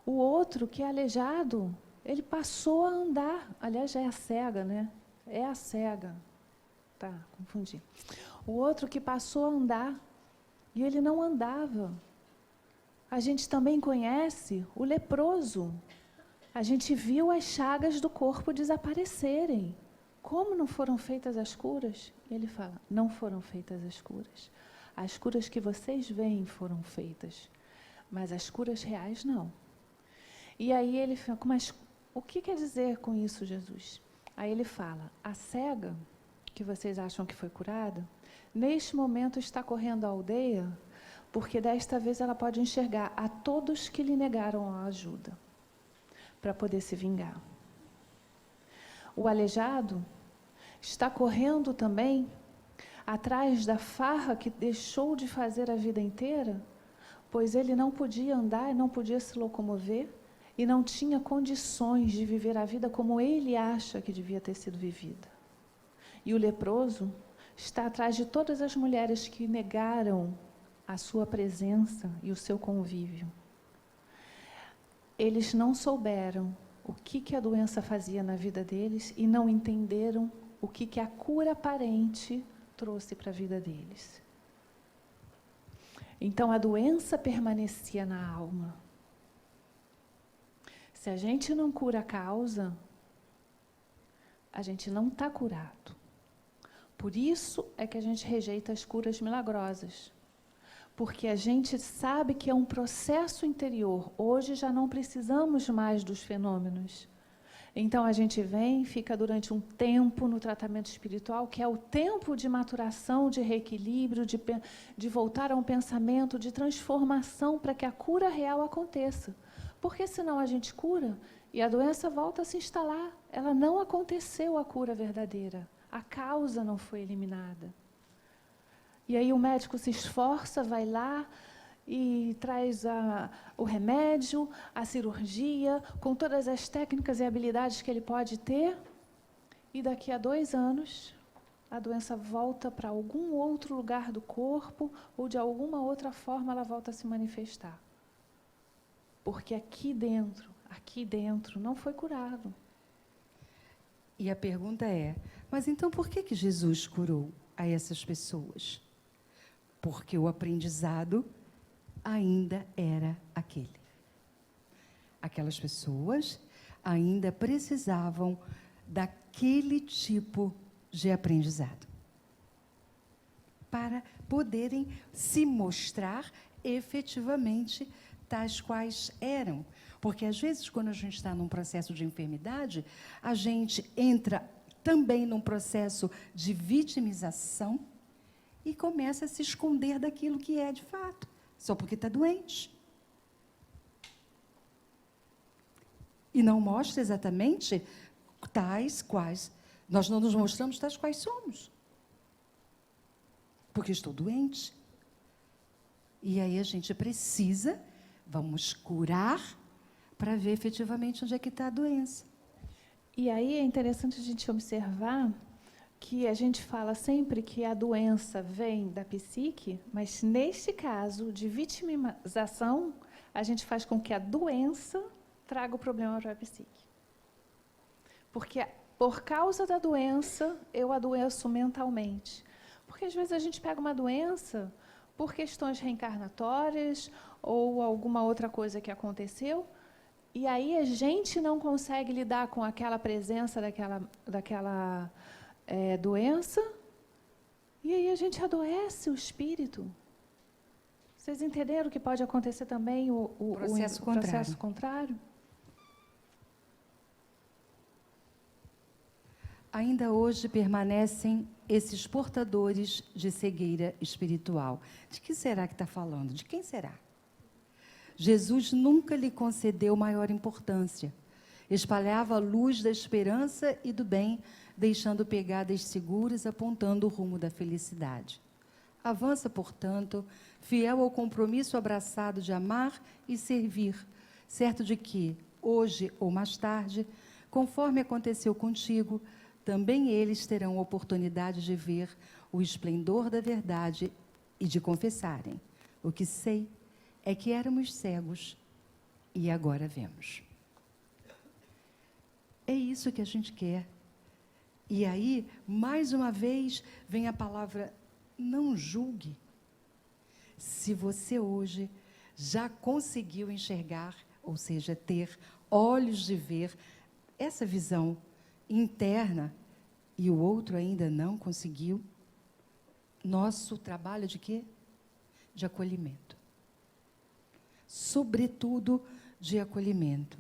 Speaker 2: o outro que é aleijado, ele passou a andar. Aliás, já é a cega, né? É a cega. Tá, confundi. O outro que passou a andar, e ele não andava. A gente também conhece o leproso. A gente viu as chagas do corpo desaparecerem. Como não foram feitas as curas? Ele fala: não foram feitas as curas. As curas que vocês veem foram feitas, mas as curas reais não. E aí ele fala: mas o que quer dizer com isso, Jesus? Aí ele fala: a cega, que vocês acham que foi curada, neste momento está correndo à aldeia, porque desta vez ela pode enxergar a todos que lhe negaram a ajuda, para poder se vingar. O aleijado está correndo também atrás da farra que deixou de fazer a vida inteira, pois ele não podia andar, não podia se locomover e não tinha condições de viver a vida como ele acha que devia ter sido vivida. E o leproso está atrás de todas as mulheres que negaram a sua presença e o seu convívio. Eles não souberam o que a doença fazia na vida deles e não entenderam o que a cura aparente trouxe para a vida deles. Então, a doença permanecia na alma. Se a gente não cura a causa, a gente não está curado. Por isso é que a gente rejeita as curas milagrosas. Porque a gente sabe que é um processo interior. Hoje já não precisamos mais dos fenômenos. Então, a gente vem, fica durante um tempo no tratamento espiritual, que é o tempo de maturação, de reequilíbrio, de voltar a um pensamento, de transformação, para que a cura real aconteça. Porque senão a gente cura e a doença volta a se instalar. Ela não aconteceu, a cura verdadeira. A causa não foi eliminada. E aí o médico se esforça, vai lá e traz o remédio, a cirurgia, com todas as técnicas e habilidades que ele pode ter, e daqui a 2 anos, a doença volta para algum outro lugar do corpo, ou de alguma outra forma ela volta a se manifestar. Porque aqui dentro, não foi curado.
Speaker 3: E a pergunta é: mas então por que Jesus curou a essas pessoas? Porque o aprendizado ainda era aquele. Aquelas pessoas ainda precisavam daquele tipo de aprendizado para poderem se mostrar efetivamente tais quais eram. Porque, às vezes, quando a gente está num processo de enfermidade, a gente entra também num processo de vitimização e começa a se esconder daquilo que é de fato, só porque está doente. E não mostra exatamente tais quais, nós não nos mostramos tais quais somos. Porque estou doente. E aí a gente precisa, vamos curar, para ver efetivamente onde é que está a doença.
Speaker 2: E aí é interessante a gente observar que a gente fala sempre que a doença vem da psique, mas neste caso de vitimização, a gente faz com que a doença traga o problema para a psique. Porque por causa da doença, eu adoeço mentalmente. Porque às vezes a gente pega uma doença por questões reencarnatórias ou alguma outra coisa que aconteceu, e aí a gente não consegue lidar com aquela presença daquela doença, e aí a gente adoece o espírito. Vocês entenderam que pode acontecer também o processo contrário?
Speaker 3: Ainda hoje permanecem esses portadores de cegueira espiritual. De que será que está falando? De quem será? Jesus nunca lhe concedeu maior importância. Espalhava a luz da esperança e do bem, deixando pegadas seguras, apontando o rumo da felicidade. Avança, portanto, fiel ao compromisso abraçado de amar e servir, certo de que, hoje ou mais tarde, conforme aconteceu contigo, também eles terão oportunidade de ver o esplendor da verdade e de confessarem: o que sei é que éramos cegos e agora vemos. É isso que a gente quer. E aí, mais uma vez, vem a palavra não julgue. Se você hoje já conseguiu enxergar, ou seja, ter olhos de ver essa visão interna, e o outro ainda não conseguiu, nosso trabalho de quê? De acolhimento. Sobretudo de acolhimento.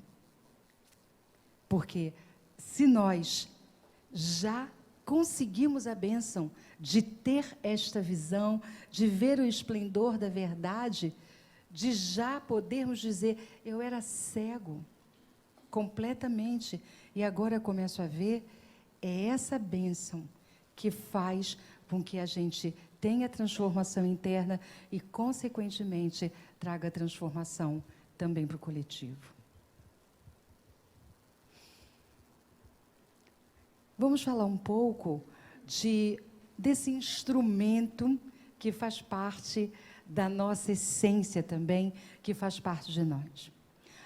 Speaker 3: Porque se nós já conseguimos a bênção de ter esta visão, de ver o esplendor da verdade, de já podermos dizer, eu era cego completamente, e agora começo a ver, é essa bênção que faz com que a gente tenha transformação interna e, consequentemente, traga transformação também para o coletivo. Vamos falar um pouco desse instrumento que faz parte da nossa essência também, que faz parte de nós.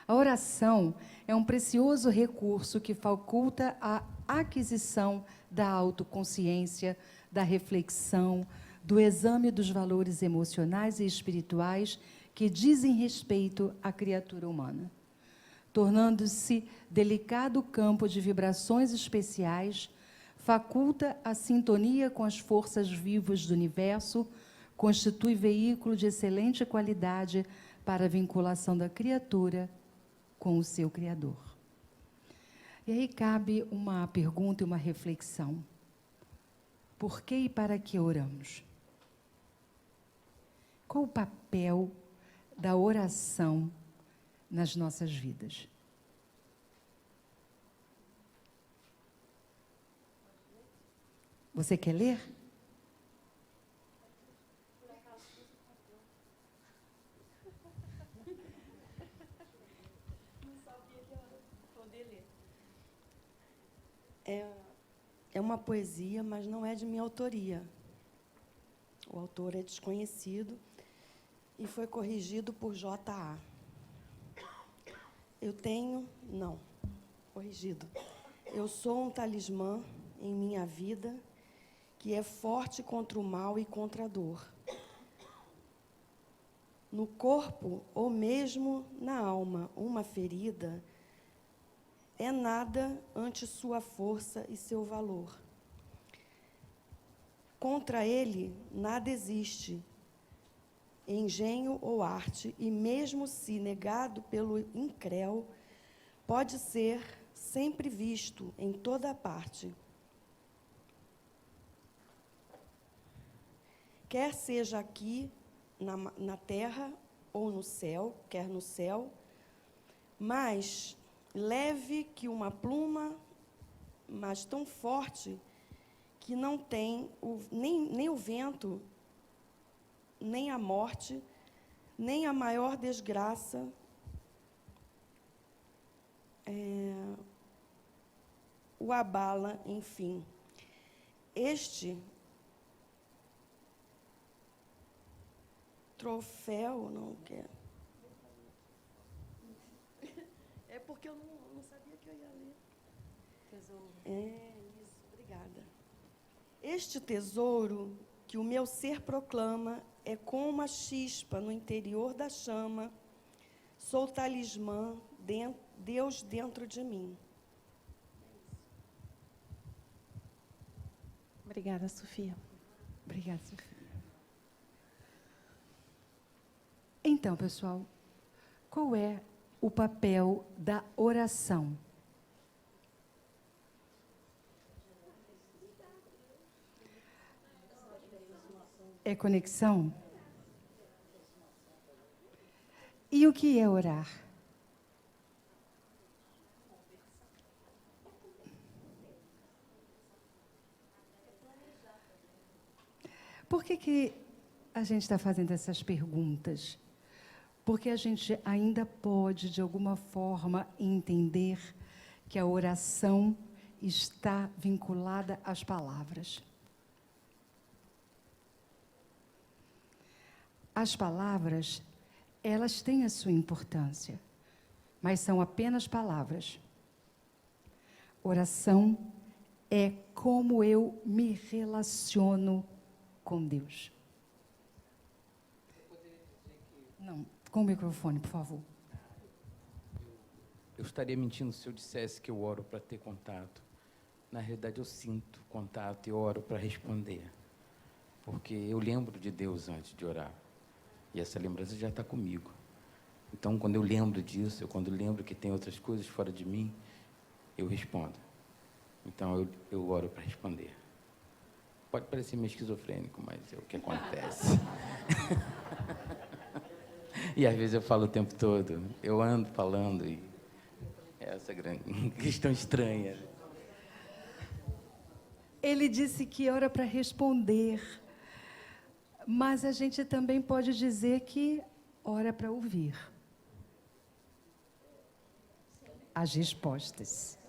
Speaker 3: A oração é um precioso recurso que faculta a aquisição da autoconsciência, da reflexão, do exame dos valores emocionais e espirituais que dizem respeito à criatura humana, tornando-se delicado campo de vibrações especiais, faculta a sintonia com as forças vivas do universo, constitui veículo de excelente qualidade para a vinculação da criatura com o seu Criador. E aí cabe uma pergunta e uma reflexão. Por que e para que oramos? Qual o papel da oração nas nossas vidas? Você quer ler?
Speaker 5: É uma poesia, mas não é de minha autoria. O autor é desconhecido e foi corrigido por J.A. Corrigido. Eu sou um talismã em minha vida que é forte contra o mal e contra a dor. No corpo ou mesmo na alma, uma ferida é nada ante sua força e seu valor. Contra ele, nada existe, engenho ou arte, e mesmo se negado pelo incréu, pode ser sempre visto em toda parte. quer seja aqui na terra ou no céu, quer no céu, mais leve que uma pluma, mas tão forte que não tem nem o vento, nem a morte, nem a maior desgraça o abala, enfim. Este troféu, não quer. É porque eu não sabia que eu ia ler.
Speaker 4: Tesouro.
Speaker 5: É isso, obrigada. Este tesouro que o meu ser proclama é como uma chispa no interior da chama, sou talismã, Deus dentro de mim.
Speaker 2: Obrigada, Sofia.
Speaker 3: Obrigada, Sofia. Então, pessoal, qual é o papel da oração? É conexão? E o que é orar? Por que a gente está fazendo essas perguntas? Porque a gente ainda pode, de alguma forma, entender que a oração está vinculada às palavras. As palavras, elas têm a sua importância, mas são apenas palavras. Oração é como eu me relaciono com Deus. Não, com o microfone, por favor.
Speaker 6: Eu estaria mentindo se eu dissesse que eu oro para ter contato. Na realidade, eu sinto contato e oro para responder. Porque eu lembro de Deus antes de orar. E essa lembrança já está comigo. Então, quando eu lembro disso, quando eu lembro que tem outras coisas fora de mim, eu respondo. Então, eu oro para responder. Pode parecer meio esquizofrênico, mas é o que acontece. E às vezes eu falo o tempo todo. Eu ando falando e é essa grande questão estranha.
Speaker 3: Ele disse que ora para responder, mas a gente também pode dizer que ora para ouvir as respostas.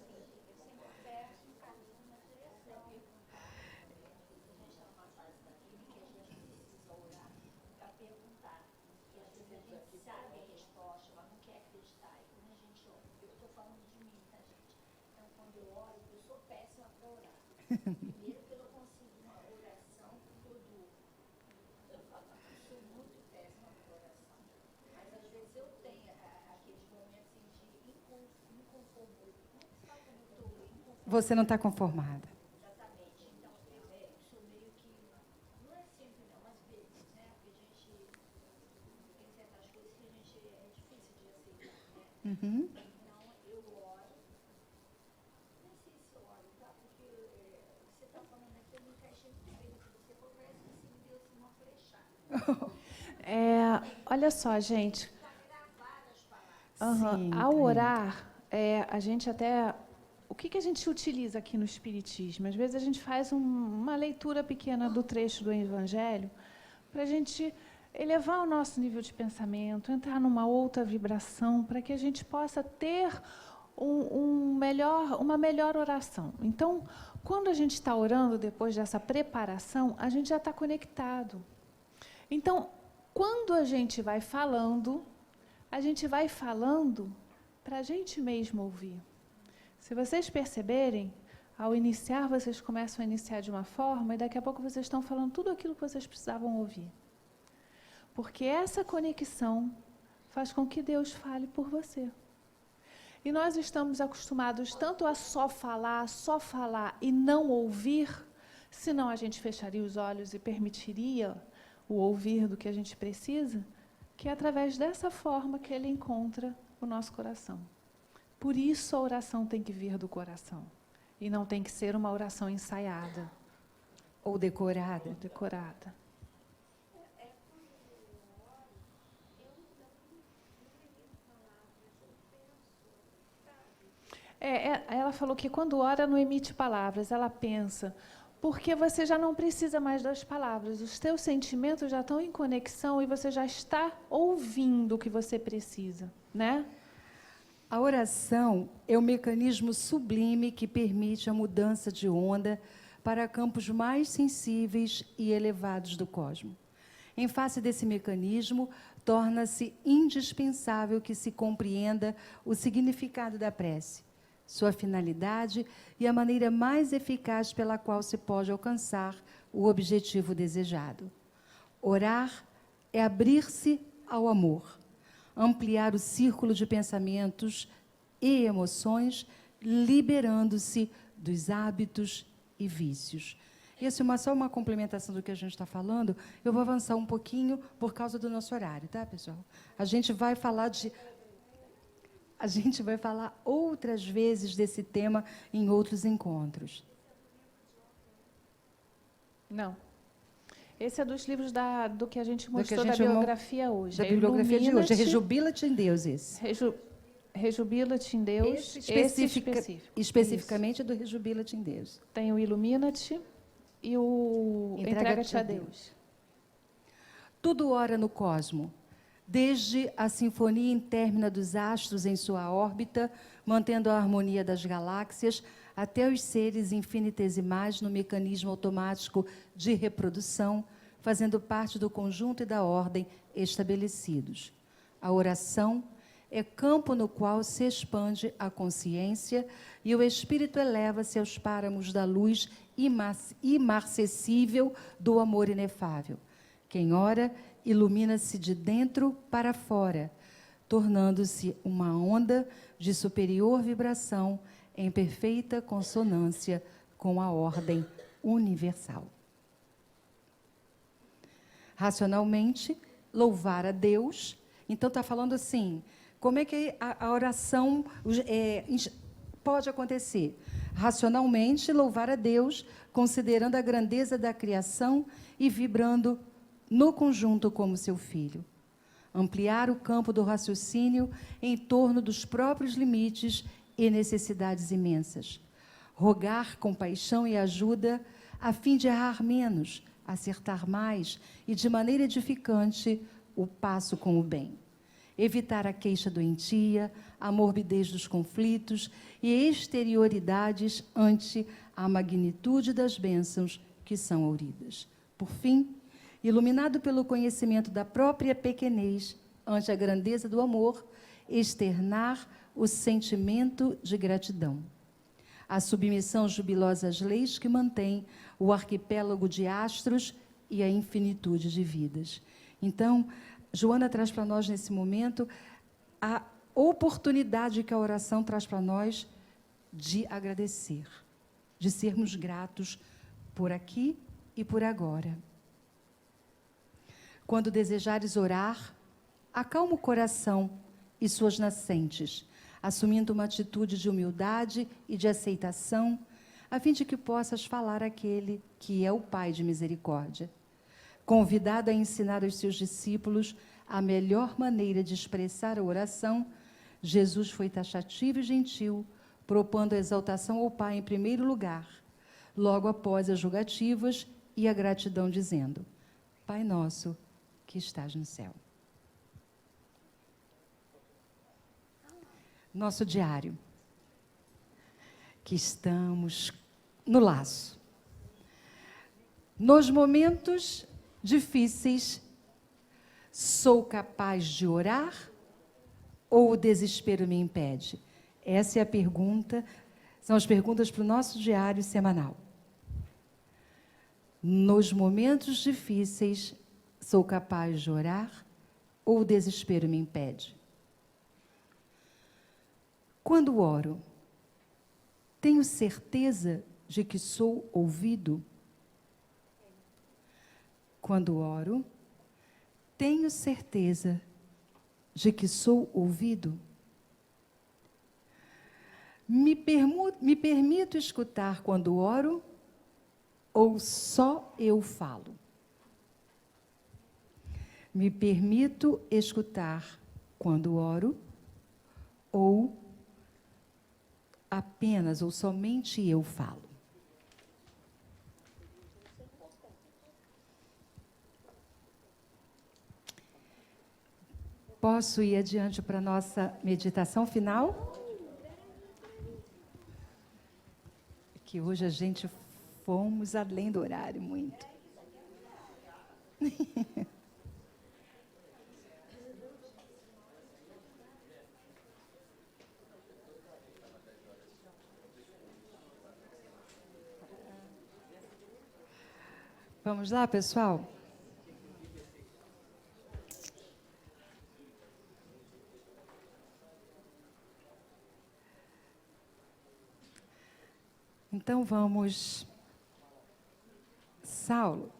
Speaker 7: Primeiro que eu não consigo uma oração porque eu sou muito péssima com oração. Mas às vezes eu tenho aqueles momentos de inconformismo. Sabe como eu estou inconformada?
Speaker 3: Você não está conformada.
Speaker 7: Exatamente. Então, eu sou meio que. Não é sempre, não, às vezes, né? Porque a gente tem certas coisas que a gente é difícil de aceitar, né?
Speaker 3: Uhum.
Speaker 7: Então, eu oro. Nem sei se eu oro, tá? Porque você está falando aqui, eu me encaixei muito bem no que você falou, parece que você me deu assim, uma flechada.
Speaker 2: Olha só, gente.
Speaker 3: Sim,
Speaker 2: Ao
Speaker 3: Karine.
Speaker 2: orar, a gente até... O que a gente utiliza aqui no Espiritismo? Às vezes a gente faz uma leitura pequena do trecho do Evangelho para a gente elevar o nosso nível de pensamento, entrar numa outra vibração, para que a gente possa ter uma melhor oração. Então, quando a gente está orando, depois dessa preparação, a gente já está conectado. Então, quando a gente vai falando para a gente mesmo ouvir. Se vocês perceberem, ao iniciar, vocês começam a iniciar de uma forma e daqui a pouco vocês estão falando tudo aquilo que vocês precisavam ouvir. Porque essa conexão faz com que Deus fale por você. E nós estamos acostumados tanto a só falar e não ouvir, senão a gente fecharia os olhos e permitiria o ouvir do que a gente precisa, que é através dessa forma que Ele encontra o nosso coração. Por isso a oração tem que vir do coração. E não tem que ser uma oração ensaiada.
Speaker 3: Ou decorada.
Speaker 2: Decorada. Ela falou que quando ora não emite palavras, ela pensa, porque você já não precisa mais das palavras, os teus sentimentos já estão em conexão e você já está ouvindo o que você precisa, né?
Speaker 3: A oração é um mecanismo sublime que permite a mudança de onda para campos mais sensíveis e elevados do cosmos. Em face desse mecanismo, torna-se indispensável que se compreenda o significado da prece, sua finalidade e a maneira mais eficaz pela qual se pode alcançar o objetivo desejado. Orar é abrir-se ao amor, ampliar o círculo de pensamentos e emoções, liberando-se dos hábitos e vícios. Isso é só uma complementação do que a gente está falando. Eu vou avançar um pouquinho por causa do nosso horário, tá, pessoal? A gente vai falar outras vezes desse tema em outros encontros.
Speaker 2: Não. Esse é dos livros do que a gente mostrou
Speaker 3: a gente
Speaker 2: da biografia hoje.
Speaker 3: Da bibliografia de hoje.
Speaker 2: Ilumina-te,
Speaker 3: Rejubila-te em Deus, esse.
Speaker 2: Rejubila-te em Deus.
Speaker 3: Esse
Speaker 2: específico.
Speaker 3: especificamente do Rejubila-te em Deus.
Speaker 2: Tem o Ilumina-te e o Entrega-te a Deus.
Speaker 3: Tudo ora no cosmo, desde a sinfonia interna dos astros em sua órbita, mantendo a harmonia das galáxias, até os seres infinitesimais no mecanismo automático de reprodução, fazendo parte do conjunto e da ordem estabelecidos. A oração é campo no qual se expande a consciência e o espírito eleva-se aos páramos da luz imarcessível do amor inefável. Quem ora ilumina-se de dentro para fora, tornando-se uma onda de superior vibração em perfeita consonância com a ordem universal. Racionalmente, louvar a Deus. Então, está falando assim, como é que a oração pode acontecer? Racionalmente, louvar a Deus, considerando a grandeza da criação e vibrando no conjunto como seu filho. Ampliar o campo do raciocínio em torno dos próprios limites e necessidades imensas. Rogar compaixão e ajuda a fim de errar menos, acertar mais e, de maneira edificante, o passo com o bem. Evitar a queixa doentia, a morbidez dos conflitos e exterioridades ante a magnitude das bênçãos que são auridas. Por fim, iluminado pelo conhecimento da própria pequenez ante a grandeza do amor, externar o sentimento de gratidão. A submissão jubilosa às leis que mantém o arquipélago de astros e a infinitude de vidas. Então, Joana traz para nós, nesse momento, a oportunidade que a oração traz para nós de agradecer, de sermos gratos por aqui e por agora. Quando desejares orar, acalma o coração e suas nascentes, assumindo uma atitude de humildade e de aceitação, a fim de que possas falar àquele que é o Pai de misericórdia. Convidado a ensinar aos seus discípulos a melhor maneira de expressar a oração, Jesus foi taxativo e gentil, propondo a exaltação ao Pai em primeiro lugar, logo após as julgativas e a gratidão, dizendo: Pai nosso, que estás no céu. Nosso diário, que estamos no laço. Nos momentos difíceis, sou capaz de orar ou o desespero me impede? Essa é a pergunta, são as perguntas para o nosso diário semanal. Nos momentos difíceis, sou capaz de orar ou o desespero me impede? Quando oro, tenho certeza de que sou ouvido? Quando oro, tenho certeza de que sou ouvido? Me permito escutar quando oro ou só eu falo? Me permito escutar quando oro ou apenas ou somente eu falo. Posso ir adiante para a nossa meditação final? Que hoje a gente fomos além do horário, muito. Vamos lá, pessoal? Então vamos. Saulo,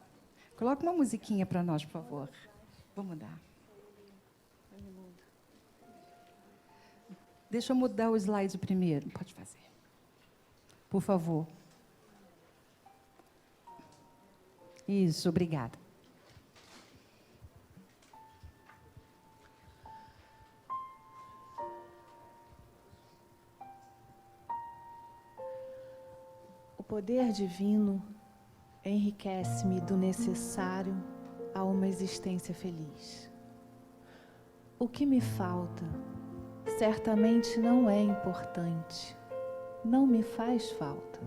Speaker 3: coloca uma musiquinha para nós, por favor. Vou mudar. Deixa eu mudar o slide primeiro. Pode fazer. Por favor. Isso, obrigada.
Speaker 2: O poder divino enriquece-me do necessário a uma existência feliz. O que me falta certamente não é importante, não me faz falta.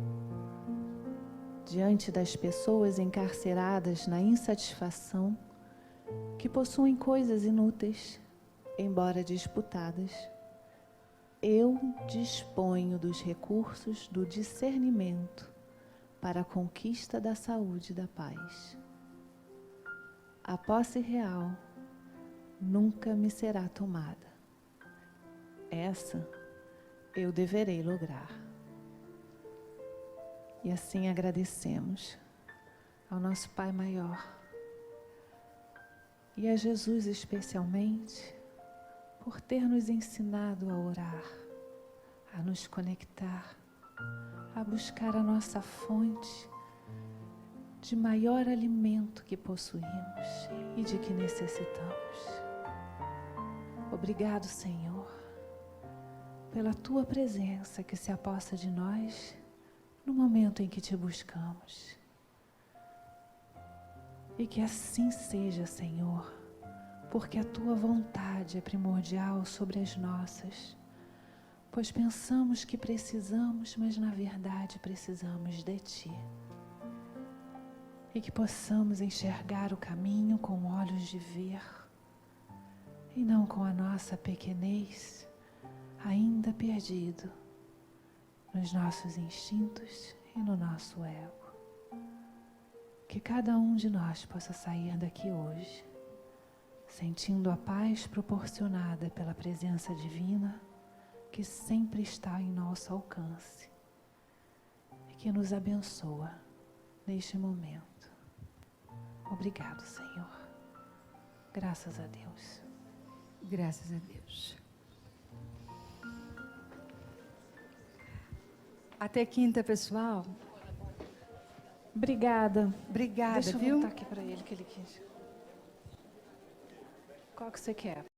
Speaker 2: Diante das pessoas encarceradas na insatisfação, que possuem coisas inúteis, embora disputadas, eu disponho dos recursos do discernimento para a conquista da saúde e da paz. A posse real nunca me será tomada. Essa eu deverei lograr. E assim agradecemos ao nosso Pai Maior e a Jesus especialmente por ter nos ensinado a orar, a nos conectar, a buscar a nossa fonte de maior alimento que possuímos e de que necessitamos. Obrigado, Senhor, pela Tua presença que se aposta de nós no momento em que Te buscamos. E que assim seja, Senhor, porque a Tua vontade é primordial sobre as nossas, pois pensamos que precisamos, mas na verdade precisamos de Ti. E que possamos enxergar o caminho com olhos de ver, e não com a nossa pequenez, ainda perdido nos nossos instintos e no nosso ego. Que cada um de nós possa sair daqui hoje, sentindo a paz proporcionada pela presença divina, que sempre está em nosso alcance, e que nos abençoa neste momento. Obrigado, Senhor. Graças a Deus.
Speaker 3: Graças a Deus. Até quinta, pessoal.
Speaker 2: Obrigada.
Speaker 3: Obrigada,
Speaker 2: Deixa eu
Speaker 3: viu?
Speaker 2: voltar aqui para ele que ele quis. Qual que você quer?